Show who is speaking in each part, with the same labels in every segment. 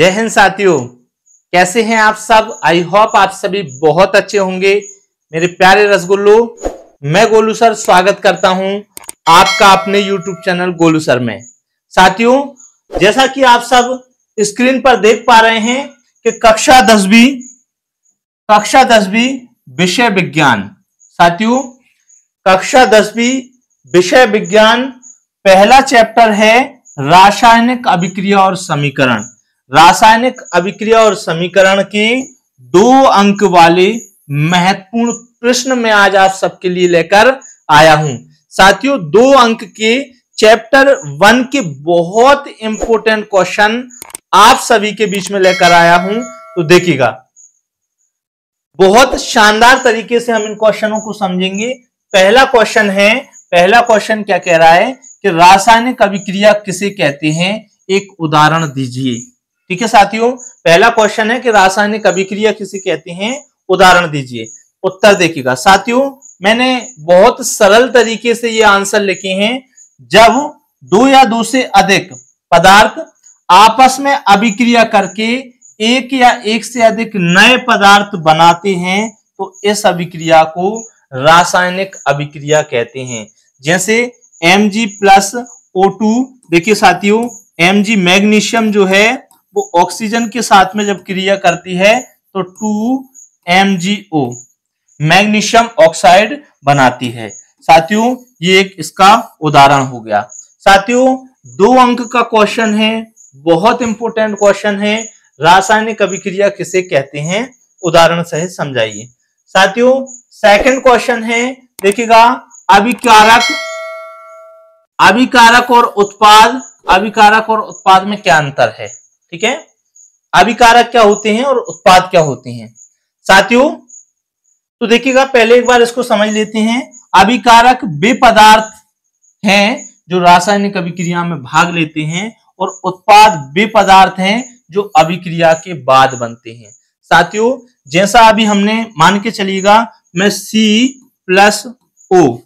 Speaker 1: जय हिंद साथियों, कैसे हैं आप सब। आई होप आप सभी बहुत अच्छे होंगे। मेरे प्यारे रसगुल्लो, मैं गोलू सर स्वागत करता हूं आपका अपने यूट्यूब चैनल गोलू सर में। साथियों, जैसा कि आप सब स्क्रीन पर देख पा रहे हैं कि कक्षा 10वीं विषय विज्ञान। साथियों, कक्षा 10वीं विषय विज्ञान पहला चैप्टर है रासायनिक अभिक्रिया और समीकरण। रासायनिक अभिक्रिया और समीकरण के 2 अंक वाले महत्वपूर्ण प्रश्न मैं आज आप सबके लिए लेकर आया हूं। साथियों, 2 अंक के चैप्टर 1 के बहुत इंपॉर्टेंट क्वेश्चन आप सभी के बीच में लेकर आया हूं, तो देखिएगा बहुत शानदार तरीके से हम इन क्वेश्चनों को समझेंगे। पहला क्वेश्चन क्या कह रहा है कि रासायनिक अभिक्रिया किसे कहते हैं, एक उदाहरण दीजिए। ठीक है साथियों, पहला क्वेश्चन है कि रासायनिक अभिक्रिया किसे कहते हैं, उदाहरण दीजिए। उत्तर देखिएगा साथियों, मैंने बहुत सरल तरीके से ये आंसर लिखे हैं। जब 2 या 2 से अधिक पदार्थ आपस में अभिक्रिया करके एक या एक से अधिक नए पदार्थ बनाते हैं तो इस अभिक्रिया को रासायनिक अभिक्रिया कहते हैं। जैसे Mg+O2, देखिए साथियों, Mg मैग्नीशियम जो है वो ऑक्सीजन के साथ में जब क्रिया करती है तो 2MgO मैग्नीशियम ऑक्साइड बनाती है। साथियों, ये एक इसका उदाहरण हो गया। साथियों, 2 अंक का क्वेश्चन है, बहुत इंपॉर्टेंट क्वेश्चन है। रासायनिक अभिक्रिया किसे कहते हैं, उदाहरण सहित समझाइए। साथियों, सेकंड क्वेश्चन है, देखिएगा, अभिकारक और उत्पाद में क्या अंतर है। ठीक है, अभिकारक क्या होते हैं और उत्पाद क्या होते हैं। साथियों, तो देखिएगा, पहले एक बार इसको समझ लेते हैं। अभिकारक वे पदार्थ हैं जो रासायनिक अभिक्रिया में भाग लेते हैं और उत्पाद वे पदार्थ हैं जो अभिक्रिया के बाद बनते हैं। साथियों, जैसा अभी हमने मान के चलिएगा, मैं C+O2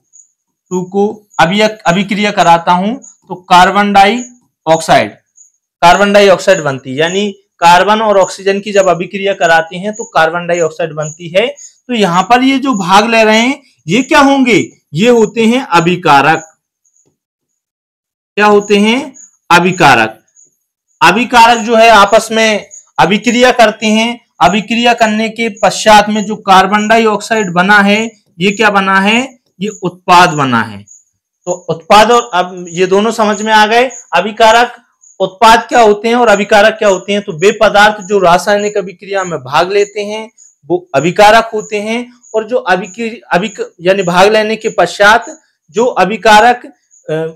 Speaker 1: को अभिक्रिया कराता हूं तो कार्बन डाइऑक्साइड बनती है। यानी कार्बन और ऑक्सीजन की जब अभिक्रिया कराते हैं तो कार्बन डाइऑक्साइड बनती है। तो यहां पर ये जो भाग ले रहे हैं ये क्या होंगे, ये होते हैं अभिकारक। क्या होते हैं, अभिकारक। अभिकारक जो है आपस में अभिक्रिया करते हैं। अभिक्रिया करने के पश्चात में जो कार्बन डाइऑक्साइड बना है ये क्या बना है, ये उत्पाद बना है। तो उत्पाद और अब ये दोनों समझ में आ गए। अभिकारक उत्पाद क्या होते हैं और अभिकारक क्या होते हैं। तो वे पदार्थ जो रासायनिक अभिक्रिया में भाग लेते हैं वो अभिकारक होते हैं, और जो यानी भाग लेने के पश्चात जो अभिकारक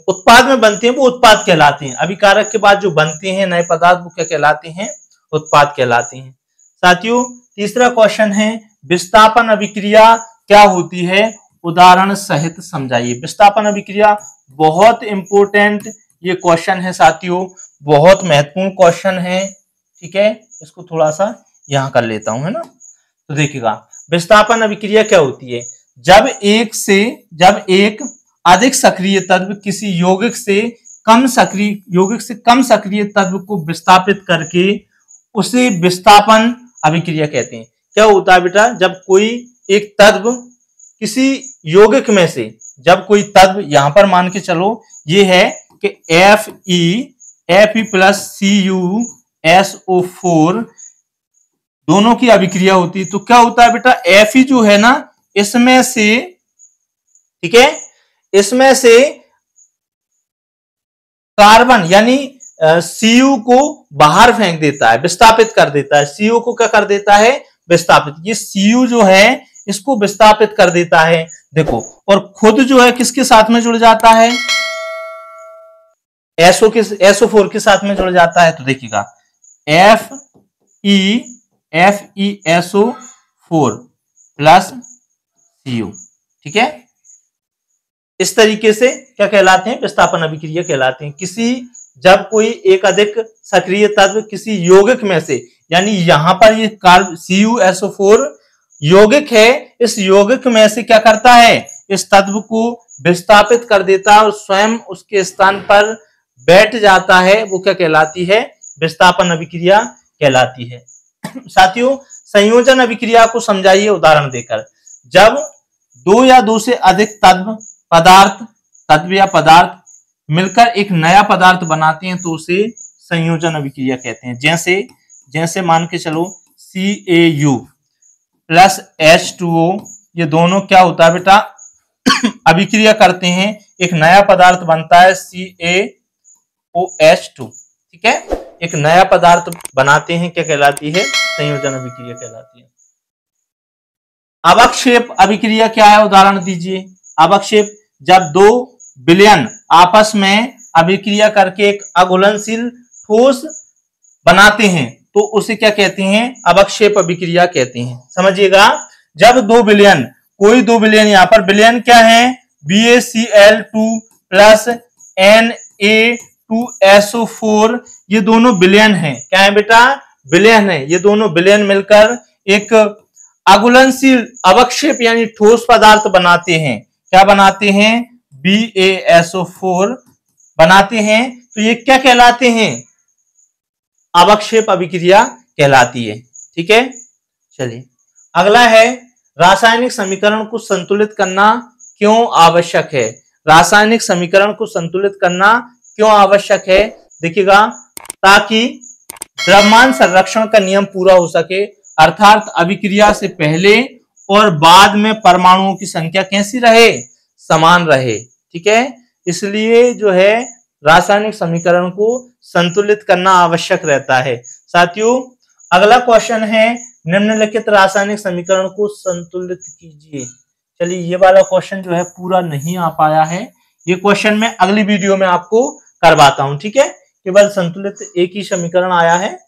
Speaker 1: उत्पाद में बनते हैं वो उत्पाद कहलाते हैं। अभिकारक के बाद जो बनते हैं नए पदार्थ वो क्या कहलाते हैं, उत्पाद कहलाते हैं। साथियों, तीसरा क्वेश्चन है, विस्थापन अभिक्रिया क्या होती है, उदाहरण सहित समझाइए। विस्थापन अभिक्रिया बहुत इंपॉर्टेंट ये क्वेश्चन है साथियों, बहुत महत्वपूर्ण क्वेश्चन है। ठीक है, इसको थोड़ा सा यहां कर लेता हूं, है ना। तो देखिएगा, विस्थापन अभिक्रिया क्या होती है। जब एक अधिक सक्रिय तत्व किसी यौगिक से कम सक्रिय तत्व को विस्थापित करके उसे विस्थापन अभिक्रिया कहते हैं। क्या होता है बेटा, जब कोई एक तत्व किसी यौगिक में से, जब कोई तत्व, यहां पर मान के चलो ये है कि Fe+CuSO4 दोनों की अभिक्रिया होती है। तो क्या होता है बेटा, Fe जो है ना, इसमें से, ठीक है, इसमें से कार्बन यानी Cu को बाहर फेंक देता है, विस्थापित कर देता है। Cu को क्या कर देता है, विस्थापित। ये Cu जो है इसको विस्थापित कर देता है, देखो, और खुद जो है किसके साथ में जुड़ जाता है, SO4 के साथ में जुड़ जाता है। तो देखिएगा, FeSO4+Cu। ठीक है, इस तरीके से क्या कहलाते हैं, विस्थापन अभिक्रिया कहलाते हैं। जब कोई एक अधिक सक्रिय तत्व किसी यौगिक में से, यानी यहां पर ये CuSO4 यौगिक है, इस यौगिक में से क्या करता है, इस तत्व को विस्थापित कर देता है और स्वयं उसके स्थान पर बैठ जाता है, वो क्या कहलाती है, विस्थापन अभिक्रिया कहलाती है। साथियों, संयोजन अभिक्रिया को समझाइए उदाहरण देकर। जब दो या दो से अधिक तत्व या पदार्थ मिलकर एक नया पदार्थ बनाते हैं तो उसे संयोजन अभिक्रिया कहते हैं। जैसे मान के चलो CaU प्लस H2O, ये दोनों क्या होता है बेटा, अभिक्रिया करते हैं, एक नया पदार्थ बनता है CaOH2। ठीक है, एक नया पदार्थ बनाते हैं, क्या कहलाती है, संयोजन अभिक्रिया कहलाती है। अवक्षेप अभिक्रिया क्या है, उदाहरण दीजिए। अवक्षेप, जब दो विलयन आपस में अभिक्रिया करके एक अघुलनशील ठोस बनाते हैं तो उसे क्या कहते हैं, अवक्षेप अभिक्रिया कहते हैं। समझिएगा, जब दो विलयन, कोई दो विलयन, यहाँ पर विलयन क्या है, BaCl2 प्लस Na2SO4, ये दोनों विलयन है, क्या है बेटा, विलयन है। ये दोनों विलयन मिलकर एक अघुलनशील अवक्षेप यानी ठोस पदार्थ बनाते हैं। क्या बनाते हैं, BaSO4 बनाते हैं। तो ये क्या कहलाते हैं, अवक्षेप अभिक्रिया कहलाती है। ठीक है, चलिए अगला है, रासायनिक समीकरण को संतुलित करना क्यों आवश्यक है। रासायनिक समीकरण को संतुलित करना क्यों आवश्यक है, देखिएगा, ताकि द्रव्यमान संरक्षण का नियम पूरा हो सके, अर्थात अभिक्रिया से पहले और बाद में परमाणुओं की संख्या कैसी रहे, समान रहे। ठीक है, इसलिए जो है रासायनिक समीकरण को संतुलित करना आवश्यक रहता है। साथियों, अगला क्वेश्चन है, निम्नलिखित रासायनिक समीकरण को संतुलित कीजिए। चलिए, ये वाला क्वेश्चन जो है पूरा नहीं आ पाया है, ये क्वेश्चन मैं अगली वीडियो में आपको करवाता हूं। ठीक है, केवल संतुलित एक ही समीकरण आया है,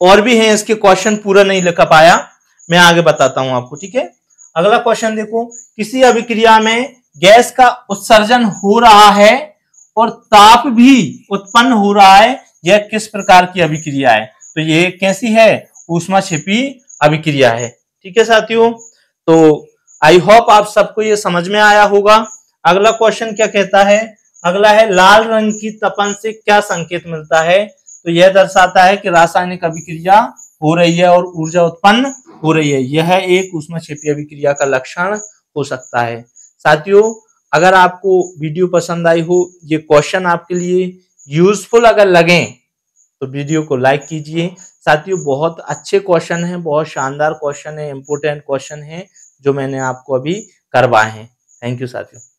Speaker 1: और भी है इसके क्वेश्चन, पूरा नहीं लिख पाया, मैं आगे बताता हूं आपको। ठीक है, अगला क्वेश्चन देखो, किसी अभिक्रिया में गैस का उत्सर्जन हो रहा है और ताप भी उत्पन्न हो रहा है, यह किस प्रकार की अभिक्रिया है। तो ये कैसी है, ऊष्माक्षेपी अभिक्रिया है। ठीक है साथियों, तो आई होप आप सबको ये समझ में आया होगा। अगला क्वेश्चन क्या कहता है, अगला है, लाल रंग की तपन से क्या संकेत मिलता है। तो यह दर्शाता है कि रासायनिक अभिक्रिया हो रही है और ऊर्जा उत्पन्न हो रही है। यह एक ऊष्माक्षेपी अभिक्रिया का लक्षण हो सकता है। साथियों, अगर आपको वीडियो पसंद आई हो, ये क्वेश्चन आपके लिए यूजफुल अगर लगे तो वीडियो को लाइक कीजिए। साथियों, बहुत अच्छे क्वेश्चन हैं, बहुत शानदार क्वेश्चन है, इंपोर्टेंट क्वेश्चन है जो मैंने आपको अभी करवाए हैं। थैंक यू साथियों।